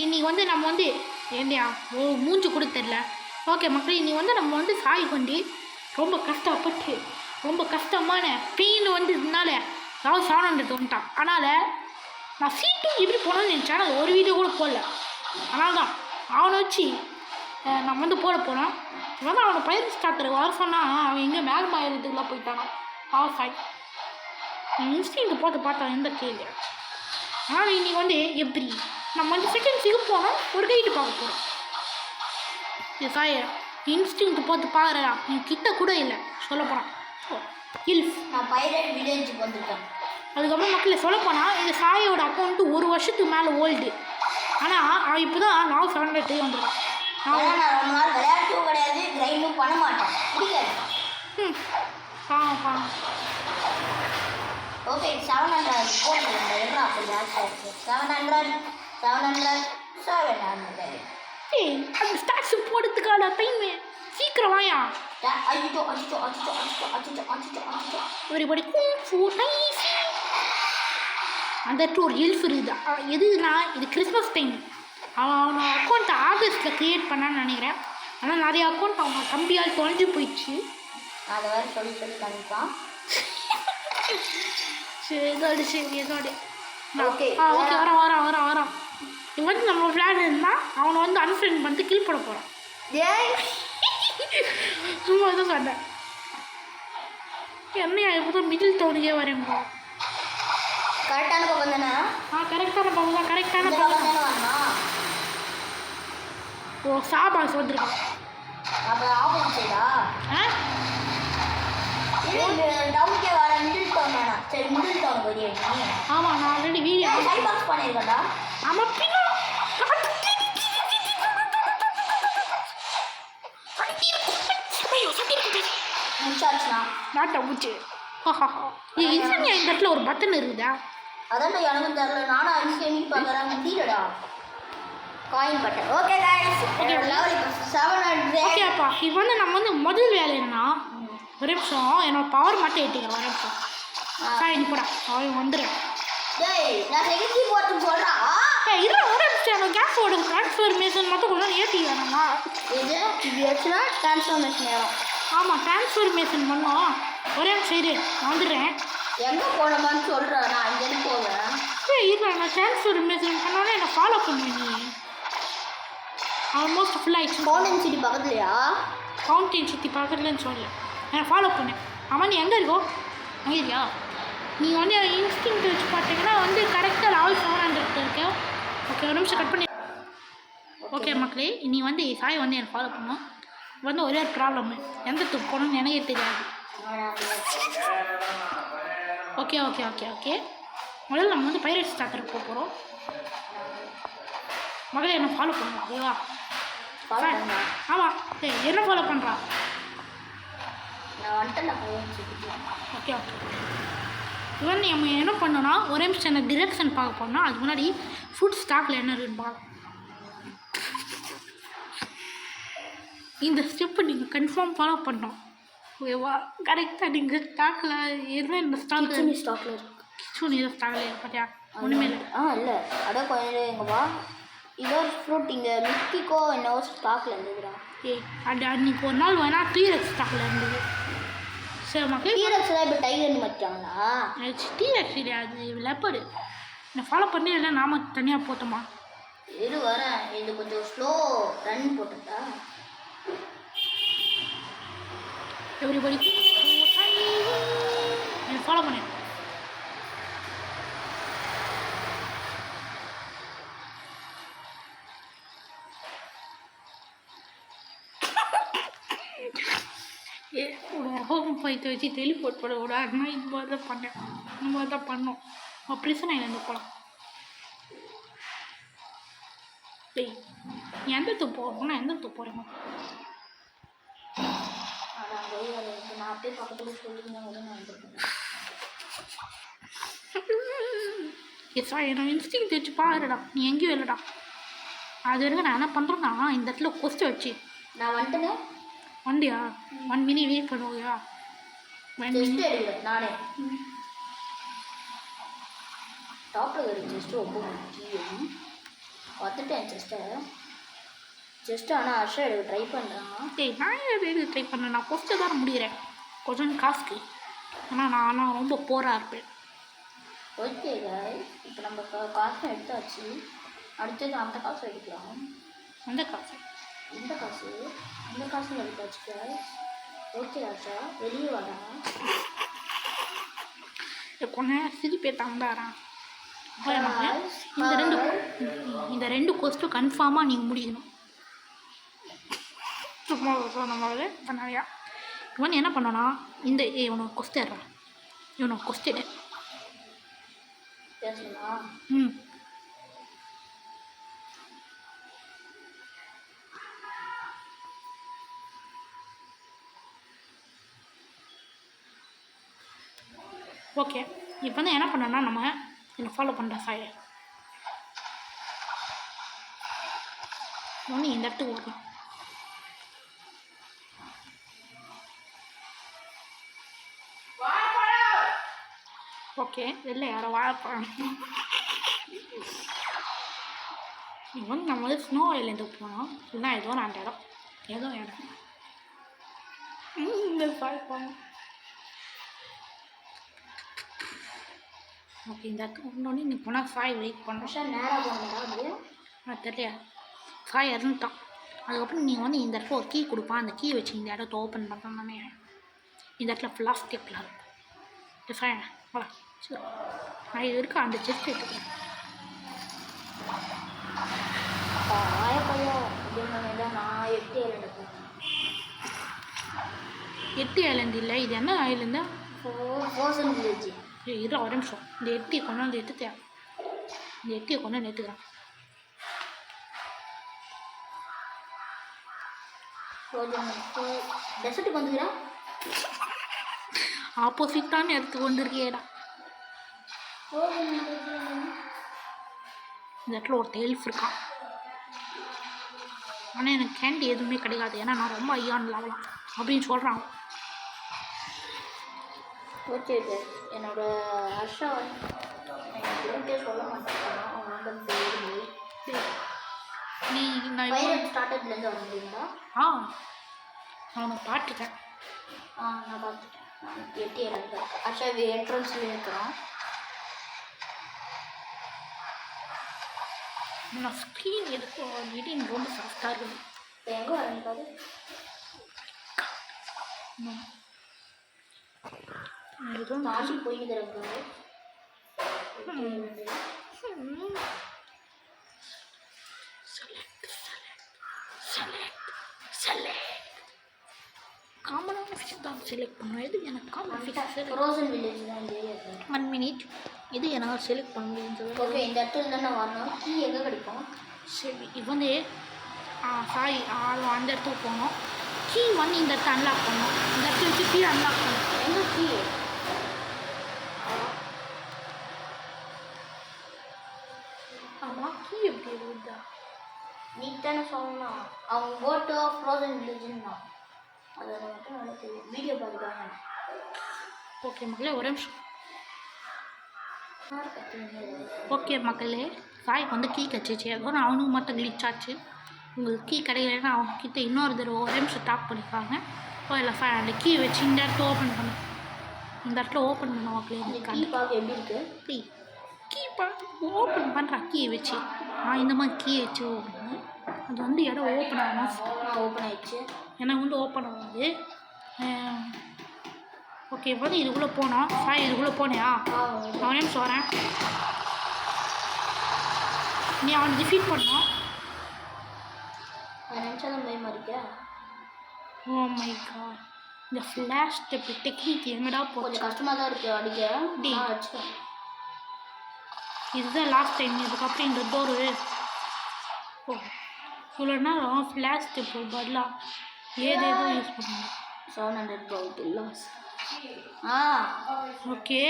இன்றைக்கி வந்து நம்ம வந்து ஏண்டியா மூஞ்சி கூட தெரில. ஓகே மக்களே, இன்றைக்கி வந்து நம்ம வந்து சாய் கொண்டு ரொம்ப கஷ்டப்பட்டு ரொம்ப கஷ்டமான பெயின் வந்து இதனால அதாவது 700 வந்துட்டான். அதனால் நான் சீட்டு எப்படி போனோன்னு நினச்சேன். அது ஒரு வீடியோ கூட போடல. அதனால தான் அவனை வச்சு நம்ம வந்து போட போனோம். வந்து அவனை பயிர் ஸ்டார்டருக்கு வர சொன்னால் அவன் எங்கே மேலே மாயிரத்துக்குலாம் போயிட்டானோ. சாய் இன்ஸ்டிங்க்கு போட்டு பார்த்தா எந்த கேள்வி. ஆனால் இன்றைக்கி வந்து எப்படி நம்ம வந்து செகண்ட்ஸுக்கு போனோம். ஒரு கைட்டு பார்க்க போகிறோம். சாய் இன்ஸ்டிங்க்கு போட்டு பார்க்குறா. நீ கிட்ட கூட இல்லை சொல்ல போகிறான். ஹில்ஸ் நான் பைரட் வில்லேஜுக்கு வந்துட்டேன். அதுக்கப்புறம் மக்களை சொல்லப்போனால் இந்த சாயோட அக்கௌண்ட்டு 1 வருஷத்துக்கு மேலே ஓல்டு. ஆனால் அவன் இப்போ தான் நான் 700 வந்துடுறான். நான் ரொம்ப நாள் விளையாட்டும் கிடையாது, கிரைண்டும் பண்ண மாட்டேன், பிடிக்காது. ஓகே 700 போட்டுருங்க. எவ்வளோ அப்படி ஜாஸ்தியாக இருக்குது? 700 ஏய் அந்த ஸ்டாக்ஸ் போடுறதுக்கான டைமு சீக்கிரம் வாயா. அஜிச்சோ அஜிச்சோ அஜிச்சோ அஜிச்சோ அஜிச்சோ அஜிச்சோ அஜிச்சோ ஒருபடி அந்த இடத்துல ஒரு ஹெல்ப் இருக்குது. எதுனா இது கிறிஸ்மஸ் டைம். அவன் அக்கௌண்ட்டை ஆகஸ்ட்டில் க்ரியேட் பண்ணான்னு நினைக்கிறேன். ஆனால் நிறைய அக்கௌண்ட் அவங்க தம்பியால் தொலைஞ்சு போயிடுச்சு. அதை வேறு சொல்லி பண்ணிப்பான். சரி ஏதோடு ஓகே ஓகே வரான். இவன் வந்து நம்ம விளையாடு இருந்தால் அவனை வந்து அன்ஃப்ரெண்ட் பண்ணிட்டு கில் போட போகிறான். ஏய் சும்மா தான் சொன்னேன். என்னையா இப்போ தான் மிடில் டவுனுக்கே வரேங்க. கரெக்டான பக்கம் தானே? கரெக்டான பக்கம் தான். கரெக்டான பக்கம் தானே வரணும். ஓ சாபாஸ் வந்துருக்கான். அப்போ ஆப்போசிட் சைடா? டவுனுக்கே வர மிடில் டவுன் வேணாம். சரி மிடில் டவுன் வரியா நீ? ஆமாம் நான் ஆல்ரெடி வீடியோ சைட் பாக்ஸ் பண்ணியிருக்கேன்டா. ஆமாம் பின்னா முடிச்சாச்சுண்ணா நாட்டை மூச்சு. இல்லையா இந்த இடத்துல ஒரு பட்டன் இருக்குதா? அதான்டா எனக்கும் தெரியல. நானும் அரிசி பார்க்குறேன், முடியலடா. Coin button. Okay guys, level 700. ஓகேப்பா இப்போ வந்து நம்ம வந்து முதல் வேலை என்னன்னா ஒரு நிமிஷம் என்னோட பவர் மட்டும் ஏற்றிக்கிறேன். ஒரு நிமிஷம் சாய் நீ போடா அவன் வந்துடுறேன். டேய் நான் செகண்ட்ஸி போட்டு சொல்கிறா. இல்லை ஒரு நிமிஷம் என்னோட கேஸோட ட்ரான்ஸ்ஃபர்மேஷன் மட்டும் கொஞ்சம் ஏற்றிக்கிறேன்னா இது வச்சுன்னா ட்ரான்ஸ்ஃபர்மேஷன் ஏறும். ஆமாம் ட்ரான்ஸ்ஃபர்மேஷன் பண்ணோம். ஒரே நிமிஷம் இரு நான் வந்துடுறேன். எங்கே போனோமான்னு சொல்கிறேன். நான் அங்கேருந்து போவேன். இல்லை நான் ட்ரான்ஸ்ஃபர்மேஷன் பண்ணோன்னே என்னை ஃபாலோ பண்ணுவேன். நீ ஆல்மோஸ்ட் ஃபுல்லாகிடுச்சு. ஃபவுண்டன் சிட்டி பக்கத்துலையா? ஃபவுண்டன் சிட்டி பக்கத்துலன்னு சொல்லல, நான் ஃபாலோ பண்ணேன். ஆமாம் நீ எங்கே இருக்கோ அங்கே இருக்கியா? நீ வந்து இன்ஸ்டிங் வச்சு பார்த்தீங்கன்னா வந்து கரெக்டாக லெவல் 700 இருக்கேன். ஓகே ஒரு நிமிஷம் கட் பண்ணி. ஓகே மக்களே நீ வந்து சாய் வந்து என்னை ஃபாலோ பண்ணுவோம். வந்து ஒரே ஒரு ப்ராப்ளம், எந்த துப்பு போகணும்னு எனக்கே தெரியாது. ஓகே முதல்ல நம்ம வந்து பைரட் ஸ்டார்டருக்கு போக போகிறோம். மகளே என்ன ஃபாலோ பண்ணுறோம் ஓகேவா? ஆமாம் என்ன ஃபாலோ பண்ணுறா? ஓகே இவன் நம்ம என்ன பண்ணோன்னா ஒரே நிமிஷம் என்ன டிரெக்ஷன் பார்க்க போனோம். அதுக்கு முன்னாடி ஃபுட் ஸ்டாக்கில் என்ன இருக்குன்னு பார்க்கலாம். இந்த ஸ்டெப்பை நீங்கள் கன்ஃபார்ம் ஃபாலோ பண்ணோம் ஓகேவா? கரெக்டாக நீங்கள் ஸ்டாக்கில் என்ன இந்த ஸ்டாக்கில் கிச்சன் ஏதோ ஸ்டாக்கில் இருக்கு பார்த்தியா? ஒன்றுமே இல்லை. இல்லை அட கொஞ்சம் எங்கப்பா இதோ ஃப்ரூட் இங்கே மிஸ்டிக்கோ என்னவோ ஸ்டாக்கில் இருந்துதுடா. அது அன்றைக்கி ஒரு நாள் வேணால் டீரெக்ஸ் ஸ்டாக்கில் இருந்தது. சரி மக்கள் டீரெக்ஸ் தான் இப்போ டைகர்னு மாட்டாங்களா? டீரெக்ஸ் இல்லையா, அது லெப்பர்டு. நான் ஃபாலோ பண்ணி இல்லை நாம தனியாக போட்டோமா? இது வரேன். இது கொஞ்சம் ஸ்லோ ரன் போட்டுட்டா. எவ்ரிபடி ஃபாலோ பண்ணேன். ஹோம் ஃபைத்தை வச்சு டெலிபோர்ட் பண்ண விட நான் இது மாதிரி தான் பண்ணேன். இந்த மாதிரி தான் பண்ணோம். பிரச்சனை இருந்து போகலாம். டேய் நீ எந்த தூப்பு போகணும்னா எந்த தூப்பு போகிறேம்மா? நான் அப்படியே பக்கத்தில் சொல்லியிருந்தேன். எஸ்ஸா என்ன இன்ஸ்டிங் வச்சு பாருடா. நீ எங்கேயும் இல்லைடா. அது வரைக்கும் நான் என்ன பண்ணுறேன்னா இந்த இடத்துல கொஸ்ட் வச்சு நான் வந்துட்டேனே. வண்டியா 1 மினிட் வெயிட் பண்ணுவோயா? நானே டாப்பில் ஒரு ஜஸ்ட் ரொம்ப முக்கியம். பார்த்துட்டேன் ஜஸ்ட்டு ஆனால் ஹர்ஷா எடுக்க ட்ரை பண்ணுறான். டேய் நான் எது ட்ரை பண்ணேன், நான் ஃபஸ்ட்டு தான் முடிகிறேன் கொஞ்சம் காசுக்கு. ஆனால் ரொம்ப போராக இருப்பேன். ஓகே கைஸ், இப்போ நம்ம காசும் எடுத்தாச்சு. அடுத்தது அந்த காசு எடுக்கலாம். அந்த காசு இந்த காசும் எடுத்தாச்சு கைஸ். ஓகே ஹர்ஷா, வெளியே வாடா. கொஞ்சம் சிரிப்பே தந்தாரான். Guys, இந்த ரெண்டு கொஸ்டும் கன்ஃபார்மாக நீங்கள் முடிக்கணும். சும்மா சொன்னமாதிரி பண்ணாயா இவன் என்ன பண்ணனா, இந்த இவனுக்கு கொஸ்டிடுறான், இவனுக்கு கொஸ்டிடு. பேசலாம். ஓகே, இப்போ வந்து என்ன பண்ணோன்னா நம்ம என்னை ஃபாலோ பண்ணுற சாயை ஒன்று இந்த இடத்துக்கு ஓடணும். ஓகே, வெளில யாரோ வாழைப்பழம். இப்போ வந்து நம்ம வந்து ஸ்னோ ஐலேண்டுக்கு போனோம். இதுதான் ஏதோ நான் அந்த இடம் இந்த வாழைப்பழம். ஓகே, இந்த இடத்துக்கு வந்தோடனே நீ போனால் சாய் வெயிட் பண்ணோம். நேராக போனதா அப்படியே நான் தெரியல, சாய் இறந்துட்டான். அதுக்கப்புறம் நீங்கள் வந்து இந்த இடத்துல ஒரு கீ கொடுப்பான். அந்த கீ வச்சு இந்த இடத்த ஓப்பன் பண்ணோன்னே இந்த இடத்துல பிளாஸ்டிக்கில் இருக்கும். சாய் வா, நான் இது இருக்க அந்த செஸ்ட் எடுத்துக்கிறேன். வாழைப்பழம் அப்படின்னு நான் 8 ஐலண்டு போனேன். 8 ஐலண்டு இல்லை, இது என்ன ஐலண்டா? Frozen village. இரு ஒரு நிமிஷம், இந்த 8 கொண்டாந்து எடுத்துட்டேன். இந்த 8 கொண்டாந்து எடுத்துக்கிறேன். டெசர்ட்டுக்கு வந்துக்கிறேன். ஆப்போசிட்டான இடத்துக்கு வந்திருக்கேடா. இந்த இடத்துல ஒரு டெயில்ஸ் இருக்கான். ஆனால் எனக்கு கேண்டி எதுவுமே கிடைக்காது, ஏன்னா நான் ரொம்ப ஐயான் லெவலாம் அப்படின்னு சொல்கிறான். ஓகே சார், என்னோட ஹர்ஷா எனக்கு சொல்ல மாட்டேன். அவனோட நீ நான் ஸ்டார்டர்லேருந்து வந்தீங்களா? அவனை பார்த்துட்டேன். நான் பார்த்துட்டேன். நான் 8 ஐலண்டு ஹர்ஷா என்ட்ரன்ஸில் இருக்கிறான். நான் ஸ்க்ரீன் எடுக்கும் எடிங் ரொம்ப சாஃப்டாக இருக்குது. இப்போ எங்கே வரேன்பாரு? எதுவும் தாண்டி போயிடுறேன். காமனான ஃபிஷ் தான் செலக்ட் பண்ணுவேன். இது எனக்கு காமன் ஃபிஷ் ஃப்ரோசன் வில்லேஜ் தான் இந்த ஏரியா. 1 மினிட். இது என்னால் செலக்ட் பண்ண முடியும். ஓகே, இந்த இடத்துல தான் நான் வரணும். கீ எங்கே கிடைக்கும்? சரி, இப்போ வந்து சாரி அந்த இடத்துக்கு போகணும். கீ வந்து இந்த இடத்த அன்லாக் பண்ணணும். இந்த இடத்துல வச்சு கீ அன்லாக் பண்ணணும். எங்கே கீ? ஆமாம், கீ எப்படி இருக்குதா? நீ தானே சொல்லணும். அவங்க போட்டு ஃப்ரோசன் வில்லேஜ்னு தான். அதை மட்டும் நல்லா தெரியும். வீடியோ பார்த்துக்காங்க. ஓகே மக்களே, ஒரு நிமிஷம். ஓகே மக்களே, சாய்க்கு வந்து கீ கிடச்சிச்சு. அதுவும் அவனுக்கு மட்டும் கிளிச் ஆச்சு. உங்களுக்கு கீ கிடைக்கலன்னா அவங்கக்கிட்ட இன்னொரு தடவை ஒரு நிமிஷம் டாக் பண்ணிப்பாங்க. இல்லை சாய் அந்த கீ வச்சு இந்த இடத்துல ஓப்பன் பண்ணு. இந்த இடத்துல ஓப்பன் பண்ண மக்களே. கீ பார்க்க எப்படி இருக்கு? கீ பார்த்து ஓப்பன் பண்ணுறா கீயை வச்சு. இந்த மாதிரி கீயை வச்சு ஓப்பன். அது வந்து இடம் ஓப்பன் ஆகணும். ஓப்பன் ஆயிடுச்சு. எனக்கு வந்து ஓப்பன் ஆகுது. ஓகே, இப்போ வந்து இதுக்குள்ளே போனோம். சாய் இதுக்குள்ளே போனியா? நான் நிமிஷம் வரேன். நீ அவனை டிஃபீட் பண்ணோம். நினச்சா தான் பயமாக இருக்கா? ஓ மை காட், இந்த ஃப்ளாஷ் டெக்னிக் எங்கடா போச்சு? கொஞ்சம் கஷ்டமாக தான் இருக்குது அடிக்க. அடிச்சேன். இதுதான் லாஸ்ட் டைம். இதுக்கப்புறம் இந்த டோரு இவ்வளோ நேரம் ஃப்ளாஷ் ஸ்டெப்பு பதிலாக ஏதேதோ யூஸ் பண்ணுங்க. 700 பவுட் இல்லை. ஓகே,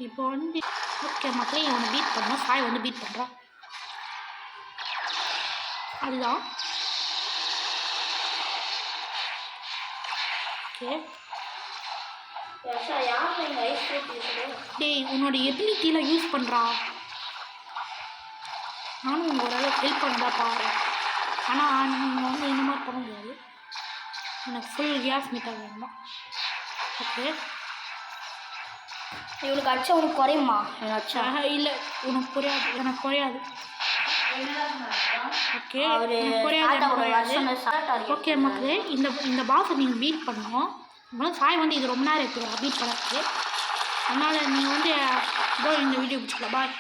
இப்போ வந்து ஓகே மக்களே, இவனை பீட் பண்ணோம். சாய் வந்து பீட் பண்ணுறான். அதுதான் ஓகே. டேய், உன்னோட எபிலிட்டியில் யூஸ் பண்ணுறா. நானும் உங்கள் ஓரளவுக்கு ஹெல்ப் பண்ணதா பாருறேன். ஆனால் நீங்கள் வந்து இந்த மாதிரி பண்ண முடியாது. எனக்கு ஃபுல் கேஸ் மீட்டர் வேணுமா? ஓகே. இவளுக்கு அடிச்சா உனக்கு குறையுமா? எனக்கு அடிச்சா இல்லை, உனக்கு புரியாது, எனக்கு குறையாது. ஓகே, அவரு எனக்கு குறையாது, எனக்கு குறையாது. ஓகே மக்களே, இந்த பாஸை நீங்கள் பீட் பண்ணணும். சாய் வந்து இது ரொம்ப நேரம் எடுத்துக்கலாம் பீட் பண்ணுறதுக்கு. அதனால் நீங்கள் வந்து இதோ இந்த வீடியோ பிடிச்சிக்கலாம். பாய்.